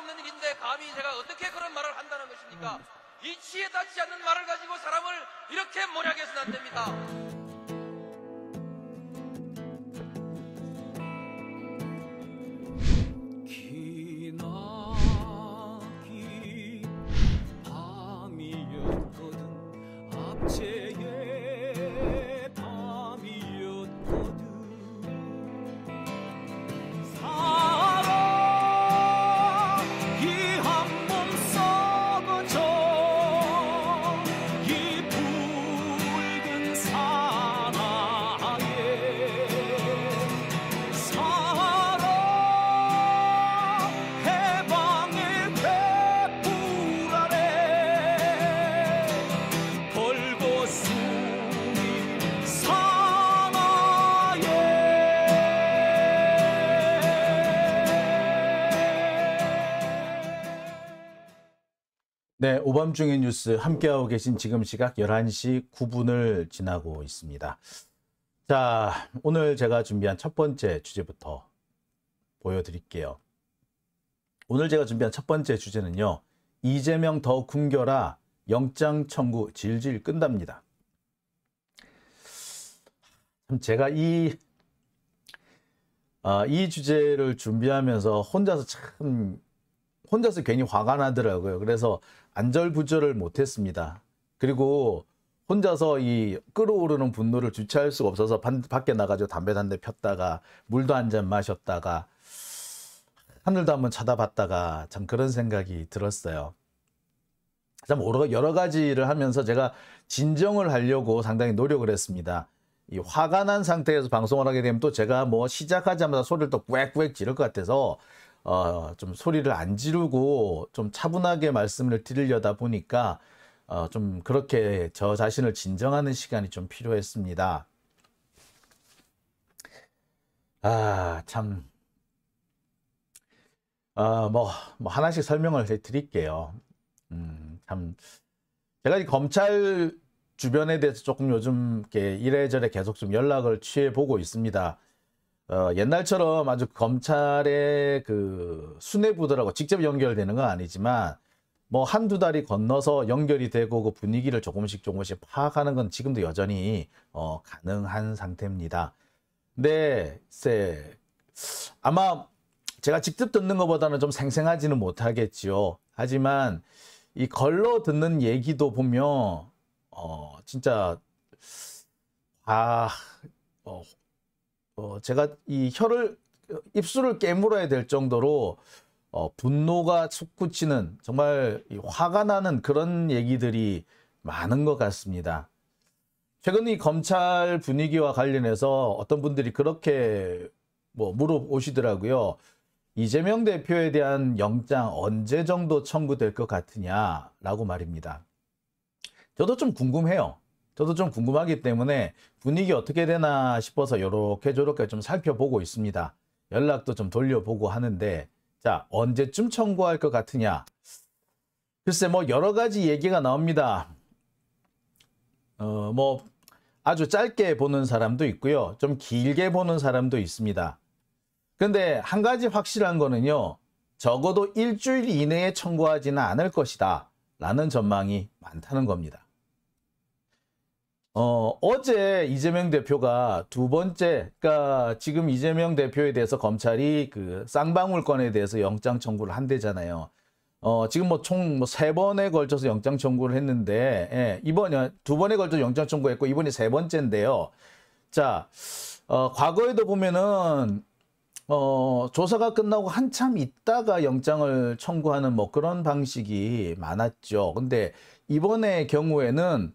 없는 일인데 감히 제가 어떻게 그런 말을 한다는 것입니까? 이치에 닿지 않는 말을 가지고 사람을 이렇게 몰약해서는 안 됩니다. 기나긴 밤이었거든 압제의 밤이었거든 사랑이 한 몸 썩어져 이 붉은 사나에 사랑 해방의 횃불 아래 벌거숭이 사나에 네, 오밤중의 뉴스 함께하고 계신 지금 시각 11시 9분을 지나고 있습니다. 자, 오늘 제가 준비한 첫 번째 주제부터 보여드릴게요. 오늘 제가 준비한 첫 번째 주제는요. 이재명 더 굶겨라 영장 청구 질질 끈답니다. 참 제가 이 주제를 준비하면서 혼자서 괜히 화가 나더라고요. 그래서 안절부절을 못했습니다. 그리고 혼자서 이 끓어오르는 분노를 주체할 수가 없어서 밖에 나가서 담배 한 대 폈다가 물도 한 잔 마셨다가 하늘도 한번 쳐다봤다가 참 그런 생각이 들었어요. 참 여러 가지를 하면서 제가 진정을 하려고 상당히 노력을 했습니다. 이 화가 난 상태에서 방송을 하게 되면 또 제가 뭐 시작하자마자 소리를 또 꾸액꾸액 지를 것 같아서 좀 소리를 안 지르고 좀 차분하게 말씀을 드리려다 보니까 좀 그렇게 저 자신을 진정하는 시간이 좀 필요했습니다. 참. 뭐 하나씩 설명을 드릴게요. 참. 제가 이 검찰 주변에 대해서 조금 요즘 이렇게 이래저래 계속 좀 연락을 취해보고 있습니다. 옛날처럼 아주 검찰의 그 수뇌부들하고 직접 연결되는 건 아니지만 뭐 한두 달이 건너서 연결이 되고 그 분위기를 조금씩 파악하는 건 지금도 여전히 가능한 상태입니다. 근데 아마 제가 직접 듣는 것보다는 좀 생생하지는 못하겠지요. 하지만 이 걸러 듣는 얘기도 보면 진짜 제가 이 입술을 깨물어야 될 정도로 분노가 솟구치는 정말 화가 나는 그런 얘기들이 많은 것 같습니다. 최근 이 검찰 분위기와 관련해서 어떤 분들이 그렇게 물어보시더라고요. 이재명 대표에 대한 영장 언제 정도 청구될 것 같으냐라고 말입니다. 저도 좀 궁금해요. 저도 좀 궁금하기 때문에 분위기 어떻게 되나 싶어서 요렇게 저렇게 좀 살펴보고 있습니다. 연락도 좀 돌려보고 하는데, 자, 언제쯤 청구할 것 같으냐? 글쎄, 여러 가지 얘기가 나옵니다. 아주 짧게 보는 사람도 있고요. 좀 길게 보는 사람도 있습니다. 근데 한 가지 확실한 거는요. 적어도 일주일 이내에 청구하지는 않을 것이다 라는 전망이 많다는 겁니다. 어제 이재명 대표가 두 번째, 그러니까 지금 이재명 대표에 대해서 검찰이 그 쌍방울건에 대해서 영장 청구를 한대잖아요. 지금 총 3번에 걸쳐서 영장 청구를 했는데, 이번에 2번에 걸쳐서 영장 청구했고, 이번이 3번째인데요. 자, 과거에도 보면은, 조사가 끝나고 한참 있다가 영장을 청구하는 그런 방식이 많았죠. 근데 이번의 경우에는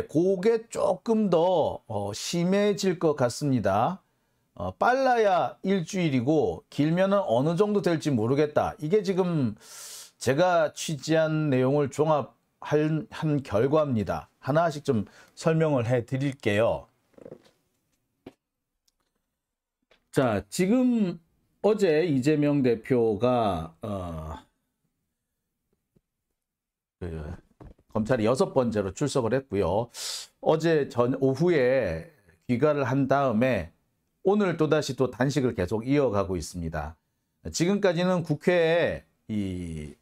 그게 조금 더 심해질 것 같습니다. 빨라야 일주일이고 길면은 어느 정도 될지 모르겠다. 이게 지금 제가 취재한 내용을 종합한 결과입니다. 하나씩 좀 설명을 해 드릴게요. 자, 지금 어제 이재명 대표가 검찰이 6번째로 출석을 했고요. 어제 오후에 귀가를 한 다음에 오늘 또다시 또 단식을 계속 이어가고 있습니다. 지금까지는 국회에 이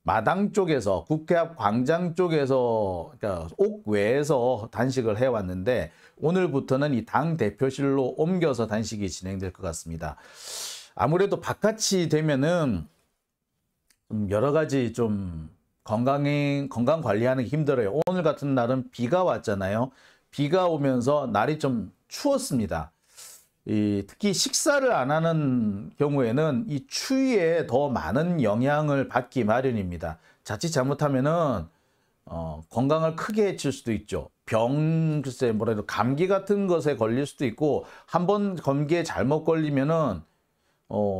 마당 쪽에서 국회 앞 광장 쪽에서 그러니까 옥외에서 단식을 해왔는데 오늘부터는 이 당 대표실로 옮겨서 단식이 진행될 것 같습니다. 아무래도 바깥이 되면은 좀 여러 가지 좀 건강 관리하는 게 힘들어요. 오늘 같은 날은 비가 왔잖아요. 비가 오면서 날이 좀 추웠습니다. 특히 식사를 안 하는 경우에는 이 추위에 더 많은 영향을 받기 마련입니다. 자칫 잘못하면은 건강을 크게 해칠 수도 있죠. 글쎄 뭐라 해도 감기 같은 것에 걸릴 수도 있고 한번 감기에 잘못 걸리면은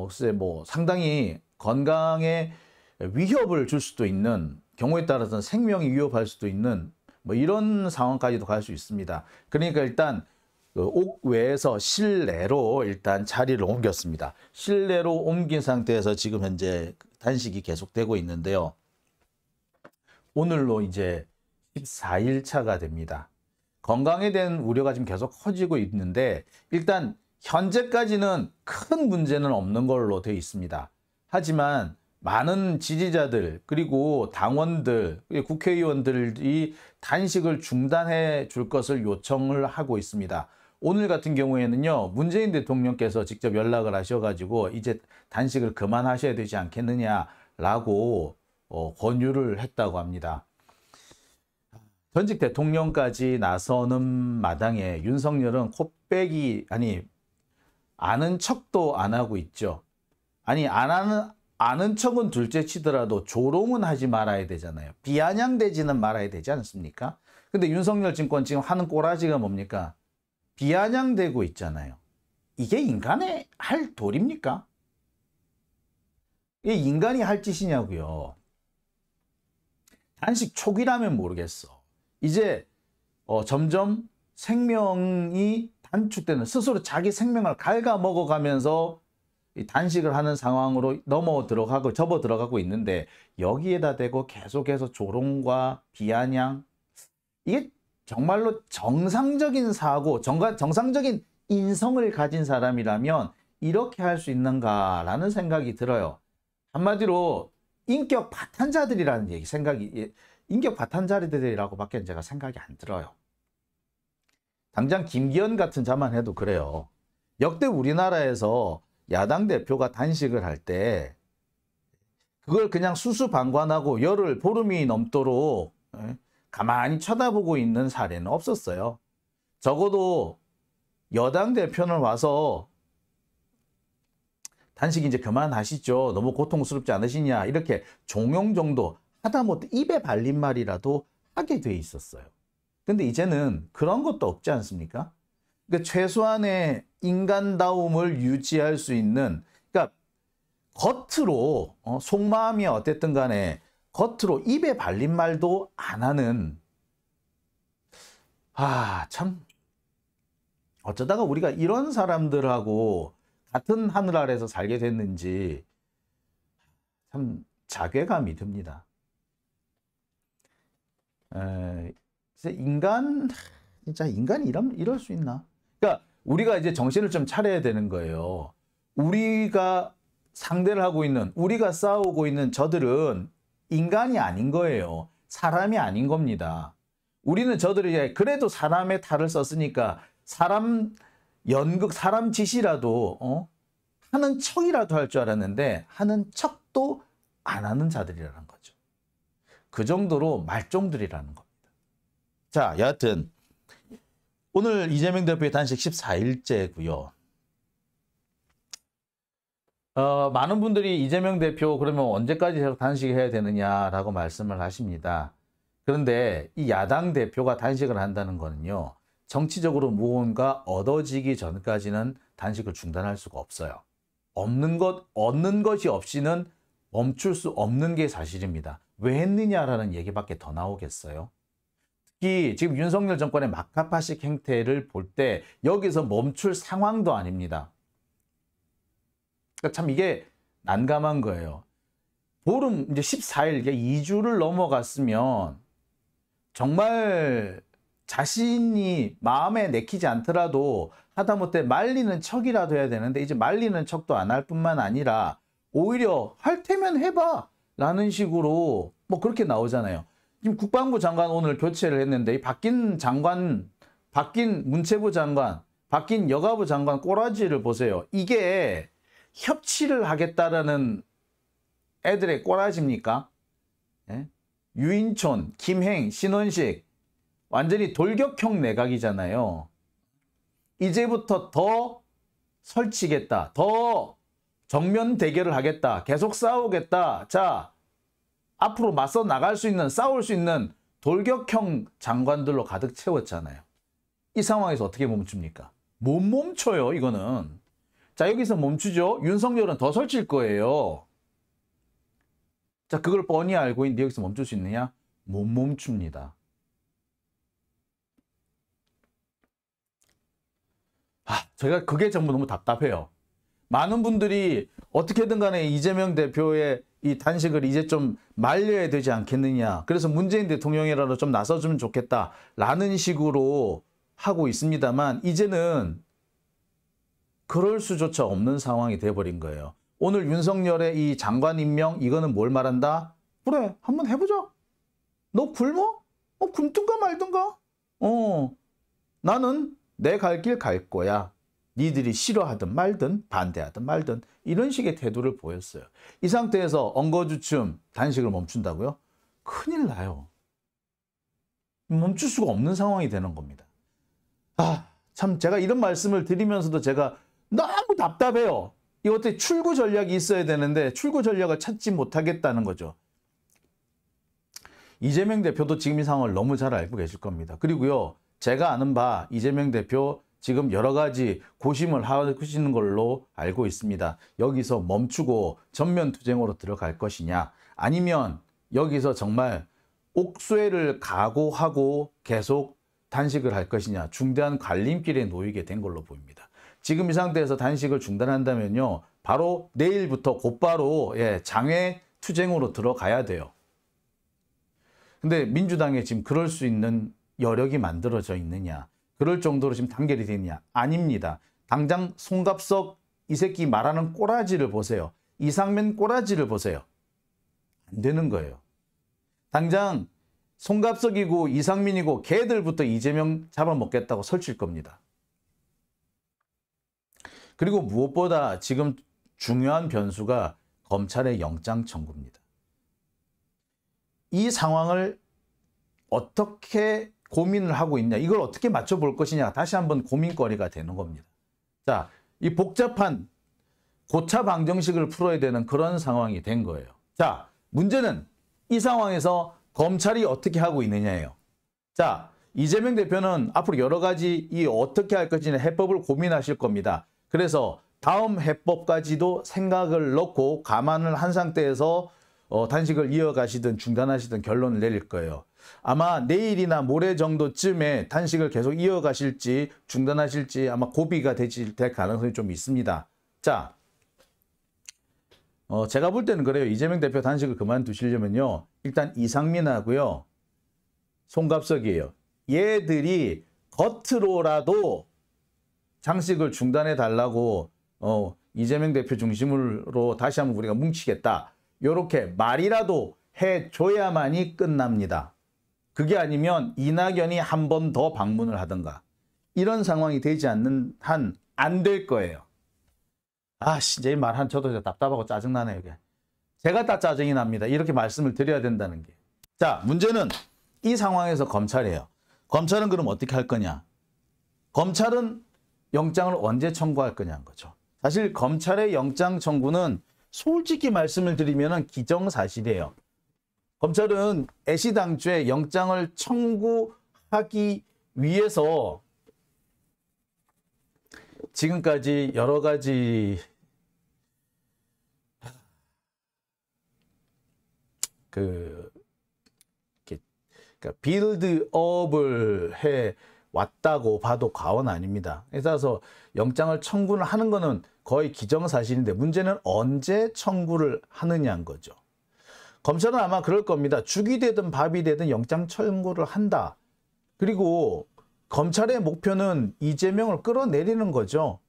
글쎄 뭐 상당히 건강에 위협을 줄 수도 있는 경우에 따라서는 생명이 위협할 수도 있는 뭐 이런 상황까지도 갈 수 있습니다. 그러니까 일단 옥외에서 실내로 일단 자리를 옮겼습니다. 실내로 옮긴 상태에서 지금 현재 단식이 계속되고 있는데요. 오늘로 이제 14일 차가 됩니다. 건강에 대한 우려가 지금 계속 커지고 있는데 일단 현재까지는 큰 문제는 없는 걸로 되어 있습니다. 하지만 많은 지지자들 그리고 당원들 국회의원들이 단식을 중단해 줄 것을 요청을 하고 있습니다. 오늘 같은 경우에는요, 문재인 대통령께서 직접 연락을 하셔가지고 이제 단식을 그만하셔야 되지 않겠느냐라고 권유를 했다고 합니다. 전직 대통령까지 나서는 마당에 윤석열은 아는 척도 안 하고 있죠. 아는 척은 둘째 치더라도 조롱은 하지 말아야 되잖아요. 비아냥대지는 말아야 되지 않습니까? 근데 윤석열 정권 지금 하는 꼬라지가 뭡니까? 비아냥대고 있잖아요. 이게 인간의 할 도리입니까? 이게 인간이 할 짓이냐고요. 단식 초기라면 모르겠어. 이제 점점 생명이 단축되는 스스로 자기 생명을 갉아먹어가면서 단식을 하는 상황으로 접어 들어가고 있는데 여기에다 대고 계속해서 조롱과 비아냥 이게 정말로 정상적인 사고, 정상적인 인성을 가진 사람이라면 이렇게 할 수 있는가라는 생각이 들어요. 한마디로 인격 파탄자들이라는 인격 파탄자들이라고 밖에 제가 생각이 안 들어요. 당장 김기현 같은 자만 해도 그래요. 역대 우리나라에서 야당 대표가 단식을 할 때 그걸 그냥 수수방관하고 열흘 보름이 넘도록 가만히 쳐다보고 있는 사례는 없었어요. 적어도 여당 대표는 와서 단식 이제 그만하시죠. 너무 고통스럽지 않으시냐 이렇게 종용 정도 하다못해 입에 발린 말이라도 하게 돼 있었어요. 근데 이제는 그런 것도 없지 않습니까? 그러니까 최소한의 인간다움을 유지할 수 있는, 그러니까 겉으로 속마음이 어땠든 간에 겉으로 입에 발린 말도 안 하는, 참 어쩌다가 우리가 이런 사람들하고 같은 하늘 아래서 살게 됐는지 참 자괴감이 듭니다. 진짜 인간이 이럴 수 있나? 그러니까 우리가 이제 정신을 좀 차려야 되는 거예요. 우리가 상대를 하고 있는, 우리가 싸우고 있는 저들은 인간이 아닌 거예요. 사람이 아닌 겁니다. 우리는 저들이 그래도 사람의 탈을 썼으니까 사람 짓이라도 하는 척이라도 할 줄 알았는데 하는 척도 안 하는 자들이라는 거죠. 그 정도로 말종들이라는 겁니다. 자, 여하튼 오늘 이재명 대표의 단식 14일째고요. 많은 분들이 이재명 대표 그러면 언제까지 계속 단식해야 되느냐라고 말씀을 하십니다. 그런데 이 야당 대표가 단식을 한다는 거는요, 정치적으로 무언가 얻어지기 전까지는 단식을 중단할 수가 없어요. 얻는 것이 없이는 멈출 수 없는 게 사실입니다. 왜 했느냐라는 얘기밖에 더 나오겠어요? 특히 지금 윤석열 정권의 막가파식 행태를 볼 때 여기서 멈출 상황도 아닙니다. 그러니까 참 이게 난감한 거예요. 보름, 이제 14일, 2주를 넘어갔으면 정말 자신이 마음에 내키지 않더라도 하다못해 말리는 척이라도 해야 되는데 이제 말리는 척도 안 할 뿐만 아니라 오히려 할 테면 해봐 라는 식으로 뭐 그렇게 나오잖아요. 지금 국방부 장관 오늘 교체를 했는데 이 바뀐 장관, 바뀐 문체부 장관, 바뀐 여가부 장관 꼬라지를 보세요. 이게 협치를 하겠다라는 애들의 꼬라지입니까? 예? 유인촌, 김행, 신원식 완전히 돌격형 내각이잖아요. 이제부터 더 설치겠다. 더 정면 대결을 하겠다. 계속 싸우겠다. 자, 앞으로 맞서 나갈 수 있는, 싸울 수 있는 돌격형 장관들로 가득 채웠잖아요. 이 상황에서 어떻게 멈춥니까? 못 멈춰요, 이거는. 자, 여기서 멈추죠. 윤석열은 더 설칠 거예요. 자, 그걸 뻔히 알고 있는데 여기서 멈출 수 있느냐? 못 멈춥니다. 제가 그게 전부 너무 답답해요. 많은 분들이 어떻게든 간에 이재명 대표의 이 단식을 이제 좀 말려야 되지 않겠느냐. 그래서 문재인 대통령이라도 좀 나서주면 좋겠다라는 식으로 하고 있습니다만 이제는 그럴 수조차 없는 상황이 돼버린 거예요. 오늘 윤석열의 이 장관 임명 이거는 뭘 말한다? 그래, 한번 해보자. 너 굶어? 굶든가 말든가? 나는 내 갈 길 갈 거야. 니들이 싫어하든 말든 반대하든 말든 이런 식의 태도를 보였어요. 이 상태에서 엉거주춤 단식을 멈춘다고요? 큰일 나요. 멈출 수가 없는 상황이 되는 겁니다. 참 제가 이런 말씀을 드리면서도 제가 너무 답답해요. 이 어떻게 출구 전략이 있어야 되는데 출구 전략을 찾지 못하겠다는 거죠. 이재명 대표도 지금 이 상황을 너무 잘 알고 계실 겁니다. 그리고요, 제가 아는 바 이재명 대표 지금 여러 가지 고심을 하시는 걸로 알고 있습니다. 여기서 멈추고 전면 투쟁으로 들어갈 것이냐, 아니면 여기서 정말 옥쇠를 각오하고 계속 단식을 할 것이냐, 중대한 갈림길에 놓이게 된 걸로 보입니다. 지금 이 상태에서 단식을 중단한다면요, 바로 내일부터 곧바로 장외 투쟁으로 들어가야 돼요. 근데 민주당에 지금 그럴 수 있는 여력이 만들어져 있느냐, 그럴 정도로 지금 단결이 되느냐? 아닙니다. 당장 송갑석 이 새끼 말하는 꼬라지를 보세요. 이상민 꼬라지를 보세요. 안 되는 거예요. 당장 송갑석이고 이상민이고 걔들부터 이재명 잡아먹겠다고 설칠 겁니다. 그리고 무엇보다 지금 중요한 변수가 검찰의 영장 청구입니다. 이 상황을 어떻게 고민을 하고 있냐, 이걸 어떻게 맞춰볼 것이냐, 다시 한번 고민거리가 되는 겁니다. 자, 이 복잡한 고차 방정식을 풀어야 되는 그런 상황이 된 거예요. 자, 문제는 이 상황에서 검찰이 어떻게 하고 있느냐예요. 자, 이재명 대표는 앞으로 여러 가지 이 어떻게 할 것이냐 해법을 고민하실 겁니다. 그래서 다음 해법까지도 생각을 넣고 감안을 한 상태에서 단식을 이어가시든 중단하시든 결론을 내릴 거예요. 아마 내일이나 모레 정도쯤에 단식을 계속 이어가실지 중단하실지 아마 고비가 될 가능성이 좀 있습니다. 자, 제가 볼 때는 그래요. 이재명 대표 단식을 그만두시려면요, 일단 이상민하고요, 송갑석이에요. 얘들이 겉으로라도 장식을 중단해 달라고 이재명 대표 중심으로 다시 한번 우리가 뭉치겠다, 이렇게 말이라도 해줘야만이 끝납니다. 그게 아니면 이낙연이 한 번 더 방문을 하든가 이런 상황이 되지 않는 한 안 될 거예요. 진짜 이 말 한 저도 답답하고 짜증나네요. 이게. 제가 다 짜증이 납니다. 이렇게 말씀을 드려야 된다는 게. 자, 문제는 이 상황에서 검찰이에요. 검찰은 그럼 어떻게 할 거냐? 검찰은 영장을 언제 청구할 거냐는 거죠. 사실 검찰의 영장 청구는 솔직히 말씀을 드리면 기정사실이에요. 검찰은 애시당초에 영장을 청구하기 위해서 지금까지 여러 가지 빌드업을 해 왔다고 봐도 과언 아닙니다. 그래서 영장을 청구를 하는 거는 거의 기정사실인데 문제는 언제 청구를 하느냐인 거죠. 검찰은 아마 그럴 겁니다. 죽이 되든 밥이 되든 영장 청구를 한다. 그리고 검찰의 목표는 이재명을 끌어내리는 거죠.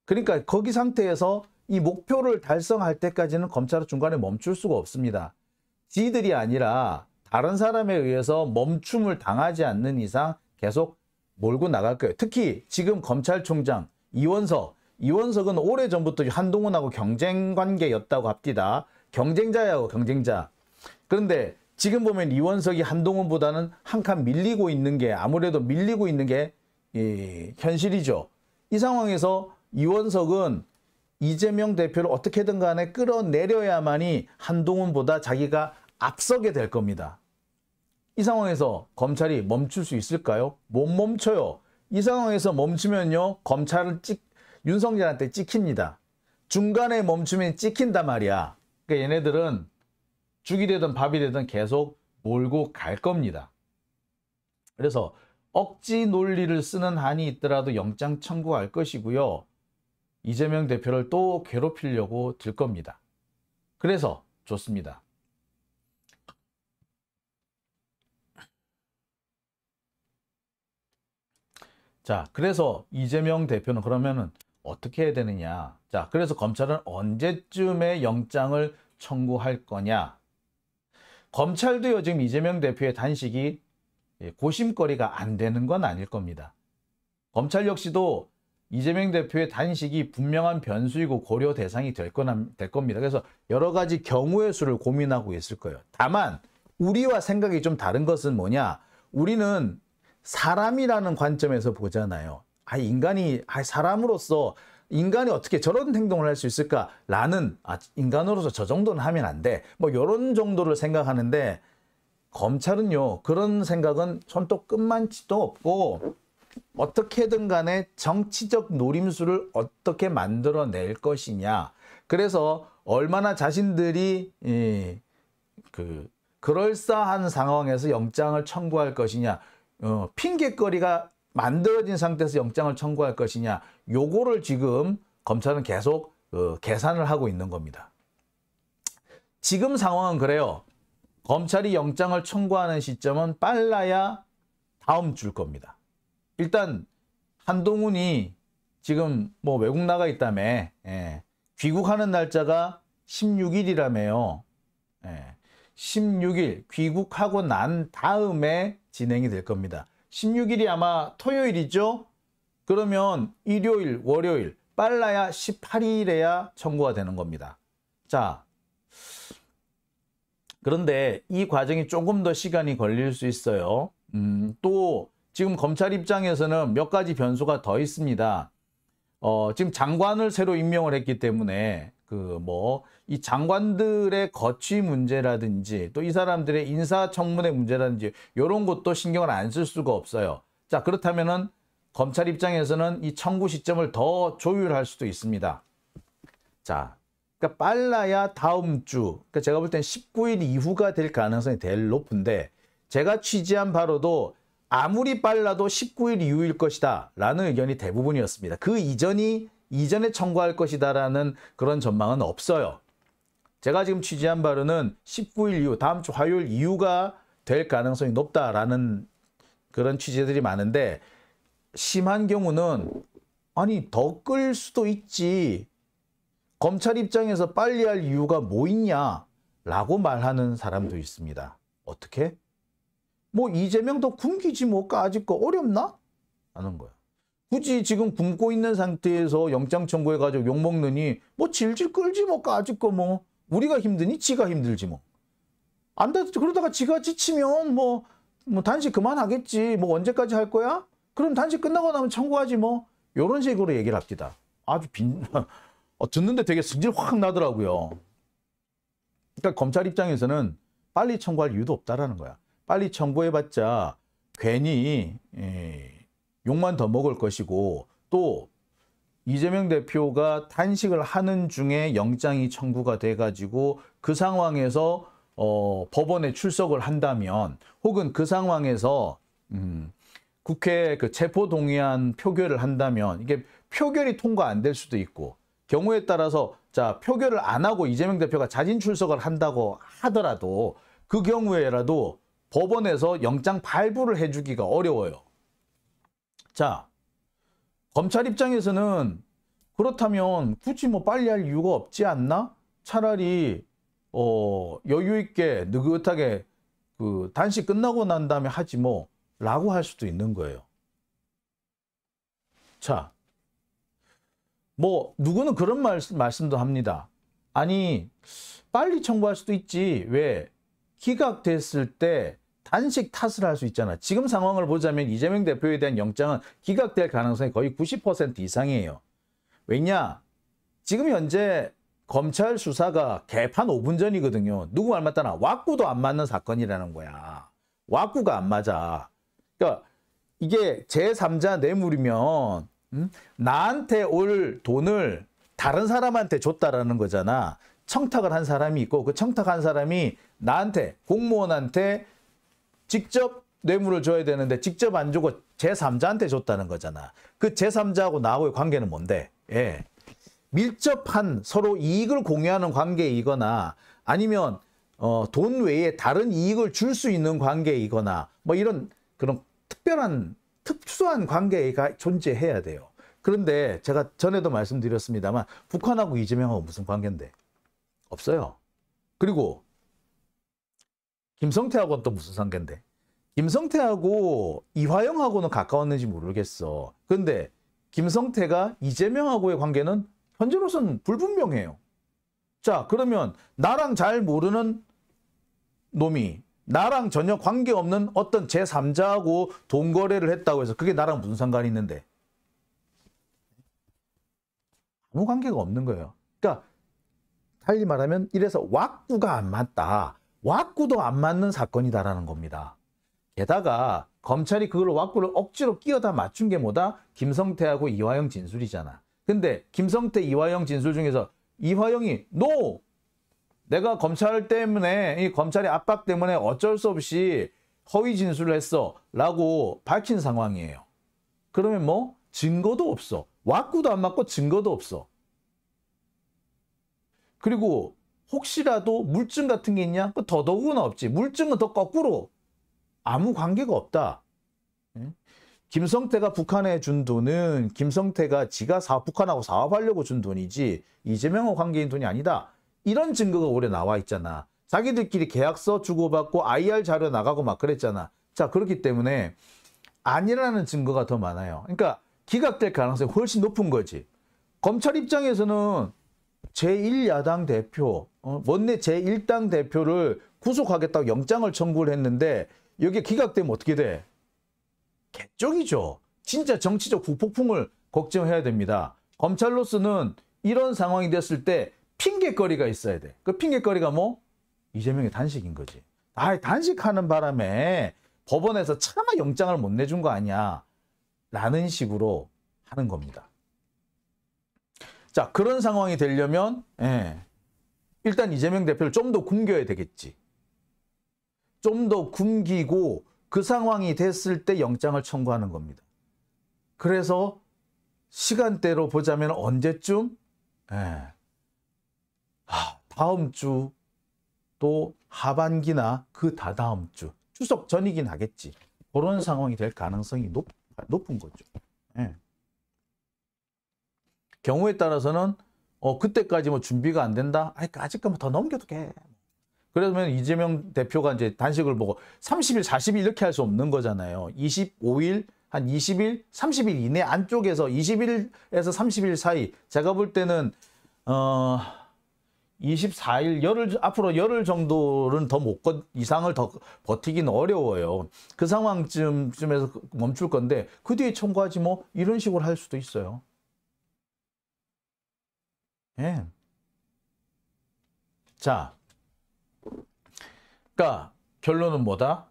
그러니까 거기 상태에서 이 목표를 달성할 때까지는 검찰은 중간에 멈출 수가 없습니다. 지들이 아니라 다른 사람에 의해서 멈춤을 당하지 않는 이상 계속 몰고 나갈 거예요. 특히 지금 검찰총장 이원석은 오래전부터 한동훈하고 경쟁 관계였다고 합니다. 경쟁자야고 경쟁자. 그런데 지금 보면 이원석이 한동훈보다는 한 칸 밀리고 있는 게 아무래도 밀리고 있는 게 현실이죠. 이 상황에서 이원석은 이재명 대표를 어떻게든 간에 끌어내려야만이 한동훈보다 자기가 앞서게 될 겁니다. 이 상황에서 검찰이 멈출 수 있을까요? 못 멈춰요. 이 상황에서 멈추면요, 검찰은 윤석열한테 찍힙니다. 중간에 멈추면 찍힌단 말이야. 그러니까 얘네들은 죽이 되든 밥이 되든 계속 몰고 갈 겁니다. 그래서 억지 논리를 쓰는 한이 있더라도 영장 청구할 것이고요. 이재명 대표를 또 괴롭히려고 들 겁니다. 그래서 좋습니다. 자, 그래서 이재명 대표는 그러면은 어떻게 해야 되느냐. 자, 그래서 검찰은 언제쯤에 영장을 청구할 거냐. 검찰도요, 지금 이재명 대표의 단식이 고심거리가 안 되는 건 아닐 겁니다. 검찰 역시도 이재명 대표의 단식이 분명한 변수이고 고려 대상이 될 겁니다. 그래서 여러 가지 경우의 수를 고민하고 있을 거예요. 다만 우리와 생각이 좀 다른 것은 뭐냐. 우리는 사람이라는 관점에서 보잖아요. 사람으로서 인간이 어떻게 저런 행동을 할 수 있을까라는, 인간으로서 저 정도는 하면 안 돼. 뭐 이런 정도를 생각하는데, 검찰은요, 그런 생각은 손톱 끝만치도 없고, 어떻게든 간에 정치적 노림수를 어떻게 만들어낼 것이냐. 그래서 얼마나 자신들이 그럴싸한 상황에서 영장을 청구할 것이냐. 핑계거리가 만들어진 상태에서 영장을 청구할 것이냐. 요거를 지금 검찰은 계속 계산을 하고 있는 겁니다. 지금 상황은 그래요. 검찰이 영장을 청구하는 시점은 빨라야 다음 주일 겁니다. 일단 한동훈이 지금 뭐 외국 나가 있다며, 귀국하는 날짜가 16일이라며요. 16일 귀국하고 난 다음에 진행이 될 겁니다. 16일이 아마 토요일이죠? 그러면 일요일, 월요일, 빨라야 18일에야 청구가 되는 겁니다. 자, 그런데 이 과정이 조금 더 시간이 걸릴 수 있어요. 또 지금 검찰 입장에서는 몇 가지 변수가 더 있습니다. 지금 장관을 새로 임명을 했기 때문에 이 장관들의 거취 문제라든지 또 이 사람들의 인사청문회 문제라든지 이런 것도 신경을 안 쓸 수가 없어요. 자, 그렇다면은 검찰 입장에서는 이 청구 시점을 더 조율할 수도 있습니다. 자, 그러니까 빨라야 다음 주, 그러니까 제가 볼 땐 19일 이후가 될 가능성이 제일 높은데, 제가 취재한 바로도 아무리 빨라도 19일 이후일 것이다 라는 의견이 대부분이었습니다. 그 이전에 청구할 것이다라는 그런 전망은 없어요. 제가 지금 취재한 바로는 19일 이후, 다음 주 화요일 이후가 될 가능성이 높다라는 그런 취재들이 많은데, 심한 경우는 더 끌 수도 있지. 검찰 입장에서 빨리 할 이유가 뭐 있냐라고 말하는 사람도 있습니다. 어떻게? 뭐 이재명도 굶기지 뭐 까짓 거 어렵나? 하는 거야. 굳이 지금 굶고 있는 상태에서 영장 청구해가지고 욕먹느니 뭐 질질 끌지 뭐 까짓 거 뭐 우리가 힘드니 지가 힘들지 뭐. 안 돼. 그러다가 지가 지치면 뭐 단식 그만하겠지. 뭐 언제까지 할 거야? 그럼 단식 끝나고 나면 청구하지 뭐. 이런 식으로 얘기를 합니다. 아주 듣는데 되게 승질 확 나더라고요. 그러니까 검찰 입장에서는 빨리 청구할 이유도 없다라는 거야. 빨리 청구해봤자 괜히 욕만 더 먹을 것이고, 또 이재명 대표가 단식을 하는 중에 영장이 청구가 돼가지고 그 상황에서 법원에 출석을 한다면, 혹은 그 상황에서 국회 체포동의안 표결을 한다면 이게 표결이 통과 안 될 수도 있고, 경우에 따라서 자 표결을 안 하고 이재명 대표가 자진 출석을 한다고 하더라도 그 경우에라도 법원에서 영장 발부를 해주기가 어려워요. 자, 검찰 입장에서는 그렇다면 굳이 뭐 빨리 할 이유가 없지 않나? 차라리 여유 있게 느긋하게 그 단식 끝나고 난 다음에 하지 뭐라고 할 수도 있는 거예요. 자, 뭐 누구는 그런 말씀도 합니다. 아니 빨리 청구할 수도 있지. 왜? 기각됐을 때 단식 탓을 할 수 있잖아. 지금 상황을 보자면 이재명 대표에 대한 영장은 기각될 가능성이 거의 90% 이상이에요. 왜냐? 지금 현재 검찰 수사가 개판 5분 전이거든요. 누구 말 맞다나 왁구도 안 맞는 사건이라는 거야. 왁구가 안 맞아. 그러니까 이게 제3자 뇌물이면 나한테 올 돈을 다른 사람한테 줬다라는 거잖아. 청탁을 한 사람이 있고 그 청탁한 사람이 나한테 공무원한테 직접 뇌물을 줘야 되는데 직접 안 주고 제3자한테 줬다는 거잖아. 그 제3자하고 나하고의 관계는 뭔데? 예. 밀접한 서로 이익을 공유하는 관계이거나 아니면 돈 외에 다른 이익을 줄 수 있는 관계이거나 뭐 이런 그런 특수한 관계가 존재해야 돼요. 그런데 제가 전에도 말씀드렸습니다만 북한하고 이재명하고 무슨 관계인데? 없어요. 그리고 김성태하고는 또 무슨 관계인데? 김성태하고 이화영하고는 가까웠는지 모르겠어. 근데 김성태가 이재명하고의 관계는 현재로서는 불분명해요. 자, 그러면 나랑 잘 모르는 놈이 나랑 전혀 관계없는 어떤 제3자하고 돈 거래를 했다고 해서 그게 나랑 무슨 상관이 있는데? 아무 관계가 없는 거예요. 그러니까 달리 말하면 이래서 왁구가 안 맞다. 왁구도 안 맞는 사건이다라는 겁니다. 게다가 검찰이 그걸 왁구를 억지로 끼워다 맞춘 게 뭐다? 김성태하고 이화영 진술이잖아. 근데 김성태, 이화영 진술 중에서 이화영이 NO! 내가 검찰 때문에, 이 검찰의 압박 때문에 어쩔 수 없이 허위 진술을 했어 라고 밝힌 상황이에요. 그러면 뭐? 증거도 없어. 왁구도 안 맞고 증거도 없어. 그리고 혹시라도 물증 같은 게 있냐? 그 더더구나 없지. 물증은 더 거꾸로 아무 관계가 없다. 김성태가 북한에 준 돈은 김성태가 지가 북한하고 사업하려고 준 돈이지 이재명하고 관계인 돈이 아니다. 이런 증거가 오래 나와 있잖아. 자기들끼리 계약서 주고받고 IR 자료 나가고 막 그랬잖아. 자, 그렇기 때문에 아니라는 증거가 더 많아요. 그러니까 기각될 가능성이 훨씬 높은 거지. 검찰 입장에서는 제1야당 대표, 원내 제1당 대표를 구속하겠다고 영장을 청구를 했는데 여기에 기각되면 어떻게 돼? 개쪽이죠. 진짜 정치적 후폭풍을 걱정해야 됩니다. 검찰로서는 이런 상황이 됐을 때 핑계거리가 있어야 돼. 그 핑계거리가 뭐? 이재명의 단식인 거지. 단식하는 바람에 법원에서 차마 영장을 못 내준 거 아니야. 라는 식으로 하는 겁니다. 자, 그런 상황이 되려면 일단 이재명 대표를 좀 더 굶겨야 되겠지. 좀 더 굶기고 그 상황이 됐을 때 영장을 청구하는 겁니다. 그래서 시간대로 보자면 언제쯤? 다음 주 또 하반기나 그 다다음 주 추석 전이긴 하겠지. 그런 상황이 될 가능성이 높은 거죠. 경우에 따라서는 그때까지 뭐 준비가 안 된다? 아직까지 더 넘겨도 돼. 그러면 이재명 대표가 이제 단식을 보고 30일, 40일 이렇게 할 수 없는 거잖아요. 25일, 한 20일, 30일 이내 안쪽에서 20일에서 30일 사이. 제가 볼 때는 24일, 앞으로 열흘 정도는 이상을 더 버티긴 어려워요. 그 상황쯤에서 멈출 건데 그 뒤에 청구하지 뭐 이런 식으로 할 수도 있어요. 자, 그러니까 결론은 뭐다?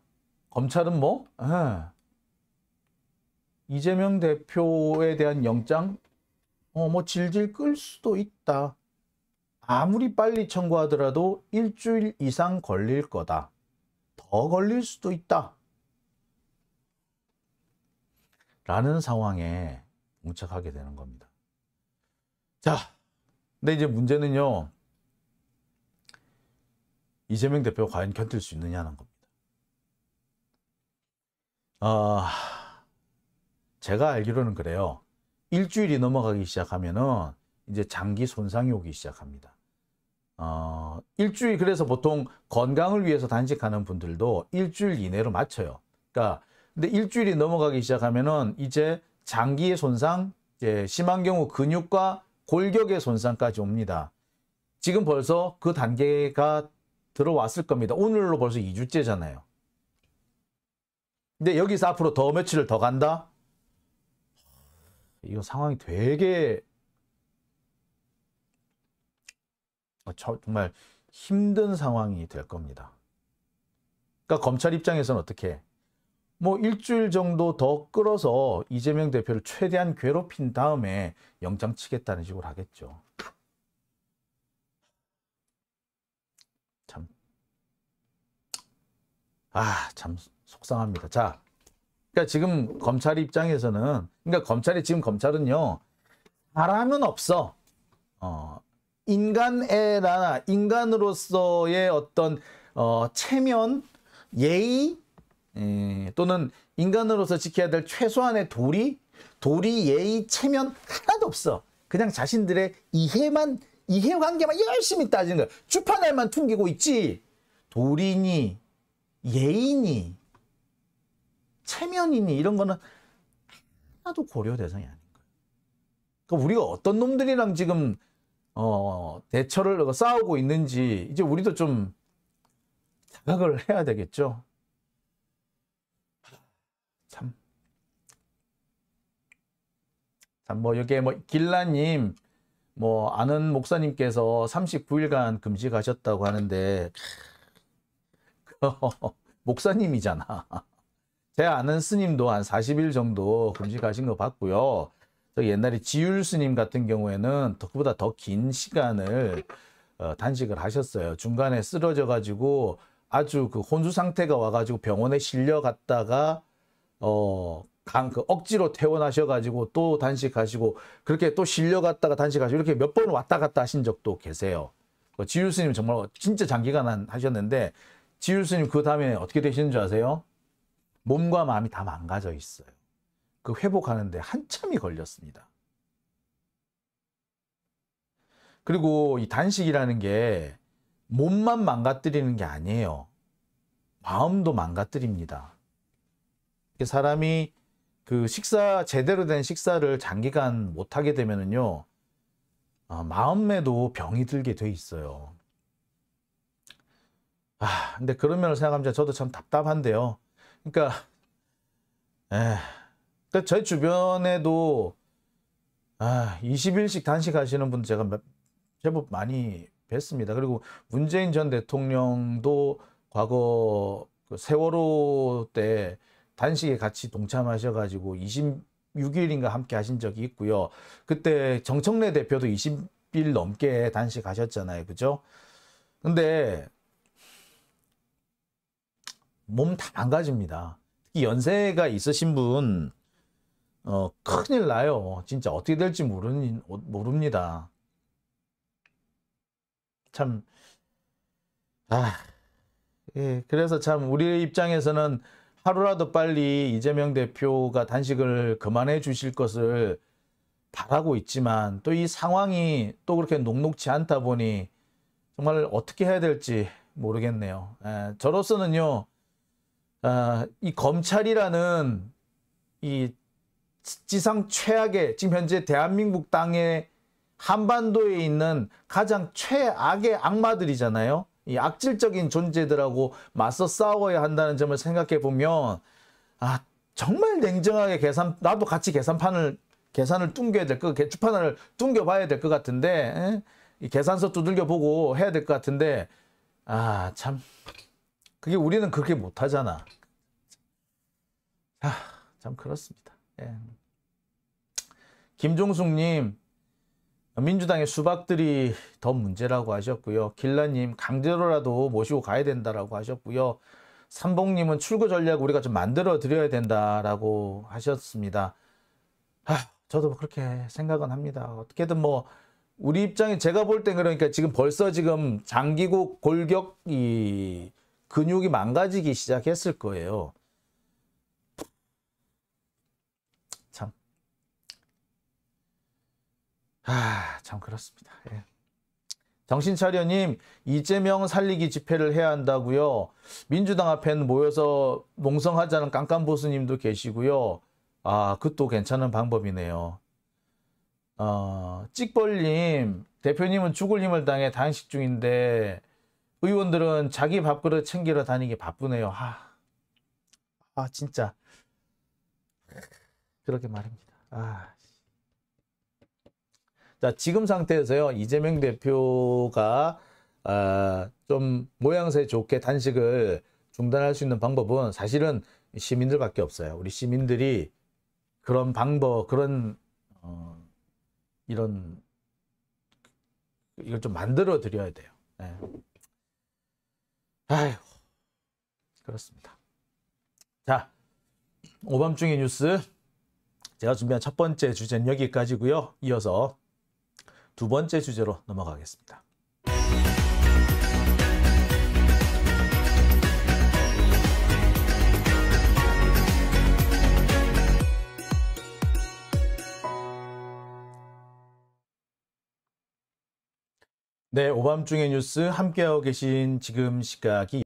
검찰은 뭐? 이재명 대표에 대한 영장 뭐 질질 끌 수도 있다. 아무리 빨리 청구하더라도 일주일 이상 걸릴 거다. 더 걸릴 수도 있다. 라는 상황에 봉착하게 되는 겁니다. 자, 근데 이제 문제는요. 이재명 대표가 과연 견딜 수 있느냐는 겁니다. 제가 알기로는 그래요. 일주일이 넘어가기 시작하면은 이제 장기 손상이 오기 시작합니다. 일주일, 그래서 보통 건강을 위해서 단식하는 분들도 일주일 이내로 맞춰요. 그러니까 근데 일주일이 넘어가기 시작하면은 이제 장기의 손상, 이제 심한 경우 근육과 골격의 손상까지 옵니다. 지금 벌써 그 단계가 들어왔을 겁니다. 오늘로 벌써 2주째잖아요. 근데 여기서 앞으로 더 며칠을 더 간다? 이거 상황이 되게 정말 힘든 상황이 될 겁니다. 그러니까 검찰 입장에서는 어떻게 해? 뭐 일주일 정도 더 끌어서 이재명 대표를 최대한 괴롭힌 다음에 영장 치겠다는 식으로 하겠죠. 참 속상합니다. 자, 그러니까 지금 검찰 입장에서는, 그러니까 검찰은요, 사람은 없어. 인간애나 인간으로서의 어떤 체면, 예의, 또는 인간으로서 지켜야 될 최소한의 도리, 예의, 체면 하나도 없어. 그냥 자신들의 이해관계만 열심히 따지는 거야. 주판알만 퉁기고 있지. 도리니, 예의니, 체면이니 이런 거는 하나도 고려 대상이 아닌 거예요. 그러니까 우리가 어떤 놈들이랑 지금 대처를 싸우고 있는지 이제 우리도 좀 자각을 해야 되겠죠. 참 뭐 여기에 뭐 길라님, 뭐 아는 목사님께서 39일간 금식하셨다고 하는데 목사님이잖아. 제 아는 스님도 한 40일 정도 금식하신 거 봤고요. 저 옛날에 지율 스님 같은 경우에는 그보다 더 긴 시간을 단식을 하셨어요. 중간에 쓰러져 가지고 아주 그 혼수 상태가 와가지고 병원에 실려갔다가 억지로 퇴원하셔가지고 또 단식하시고 그렇게 또 실려갔다가 단식하시고 이렇게 몇 번 왔다 갔다 하신 적도 계세요. 지율 스님 정말 진짜 장기간 하셨는데 지율 스님 그 다음에 어떻게 되시는 줄 아세요? 몸과 마음이 다 망가져 있어요. 그 회복하는데 한참이 걸렸습니다. 그리고 이 단식이라는 게 몸만 망가뜨리는 게 아니에요. 마음도 망가뜨립니다. 사람이 그 제대로 된 식사를 장기간 못하게 되면은요, 마음에도 병이 들게 돼 있어요. 근데 그런 면을 생각하면 저도 참 답답한데요. 그러니까 저희 주변에도 20일씩 단식하시는 분 제가 제법 많이 뵀습니다. 그리고 문재인 전 대통령도 과거 그 세월호 때 단식에 같이 동참하셔가지고 26일인가 함께 하신 적이 있고요. 그때 정청래 대표도 20일 넘게 단식하셨잖아요. 그죠? 근데 몸 다 망가집니다. 특히 연세가 있으신 분 큰일 나요. 진짜 어떻게 될지 모릅니다. 참 예, 그래서 참 우리 입장에서는 하루라도 빨리 이재명 대표가 단식을 그만해 주실 것을 바라고 있지만 또 이 상황이 또 그렇게 녹록지 않다 보니 정말 어떻게 해야 될지 모르겠네요. 저로서는요, 이 검찰이라는 이 지상 최악의, 지금 현재 대한민국 땅에 한반도에 있는 가장 최악의 악마들이잖아요. 이 악질적인 존재들하고 맞서 싸워야 한다는 점을 생각해 보면 정말 냉정하게 나도 같이 계산을 뚱겨야 될 주판을 뚱겨 봐야 될 것 같은데, 이 계산서 두들겨 보고 해야 될 것 같은데, 참 그게 우리는 그렇게 못 하잖아. 참 그렇습니다. 예. 김종숙님, 민주당의 수박들이 더 문제라고 하셨고요. 길라님, 강제로라도 모시고 가야 된다라고 하셨고요. 삼봉님은 출구 전략 우리가 좀 만들어 드려야 된다라고 하셨습니다. 저도 그렇게 생각은 합니다. 어떻게든 뭐 우리 입장에 제가 볼 땐 그러니까 지금 벌써 장기국 골격 이 근육이 망가지기 시작했을 거예요. 참 참 그렇습니다. 예. 정신차려님, 이재명 살리기 집회를 해야 한다고요. 민주당 앞에는 모여서 농성하자는 깜깜보수님도 계시고요. 그것도 괜찮은 방법이네요. 찍벌님, 대표님은 죽을 힘을 당해 단식 중인데 의원들은 자기 밥그릇 챙기러 다니기 바쁘네요. 진짜 그렇게 말입니다. 자, 지금 상태에서요, 이재명 대표가 좀 모양새 좋게 단식을 중단할 수 있는 방법은 사실은 시민들밖에 없어요. 우리 시민들이 그런 방법, 이걸 좀 만들어 드려야 돼요. 네. 그렇습니다. 자, 오밤중의 뉴스. 제가 준비한 첫 번째 주제는 여기까지고요. 이어서 두 번째 주제로 넘어가겠습니다. 네, 오밤중의 뉴스 함께하고 계신 지금 시각이